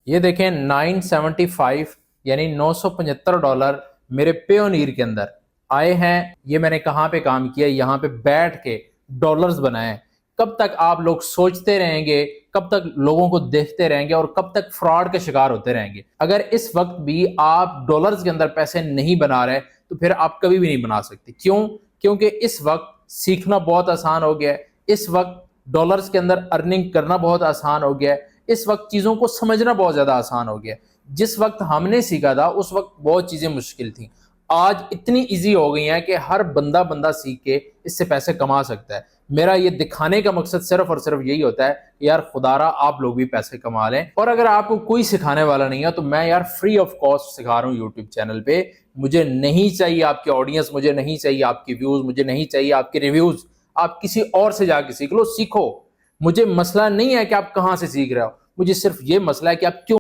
یہ دیکھیں $975 یعنی $975 میرے پیونیر کے اندر آئے ہیں. یہ میں نے کہاں پہ کام کیا؟ یہاں پہ بیٹھ کے ڈالرز بنائے. کب تک آپ لوگ سوچتے رہیں گے؟ کب تک لوگوں کو دیکھتے رہیں گے؟ اور کب تک فراڈ کے شکار ہوتے رہیں گے؟ اگر اس وقت بھی آپ ڈالرز کے اندر پیسے نہیں بنا رہے تو پھر آپ کبھی بھی نہیں بنا سکتے. کیوں؟ کیونکہ اس وقت سیکھنا بہت آسان ہو گیا ہے. اس وقت ڈالرز کے اندر ارننگ کرنا بہت آسان ہو گیا ہے. اس وقت چیزوں کو سمجھنا بہت زیادہ آسان ہو گیا. جس وقت ہم نے سیکھا تھا اس وقت بہت چیزیں مشکل تھیں. آج اتنی ایزی ہو گئی ہیں کہ ہر بندہ سیکھ کے اس سے پیسے کما سکتا ہے. میرا یہ دکھانے کا مقصد صرف اور صرف یہی ہوتا ہے کہ یار خدا را آپ لوگ بھی پیسے کما لیں. اور اگر آپ کو کوئی سکھانے والا نہیں ہے تو میں یار فری آف کاسٹ سکھا رہا ہوں یوٹیوب چینل پہ. مجھے نہیں چاہیے آپ کی آڈینس، مجھے نہیں چاہیے آپ کی ویوز، مجھے نہیں چاہیے آپ کے ریویوز. آپ کسی اور سے جا کے سیکھ لو، سیکھو. مجھے مسئلہ نہیں ہے کہ آپ کہاں سے سیکھ رہے ہو، مجھے صرف یہ مسئلہ ہے کہ آپ کیوں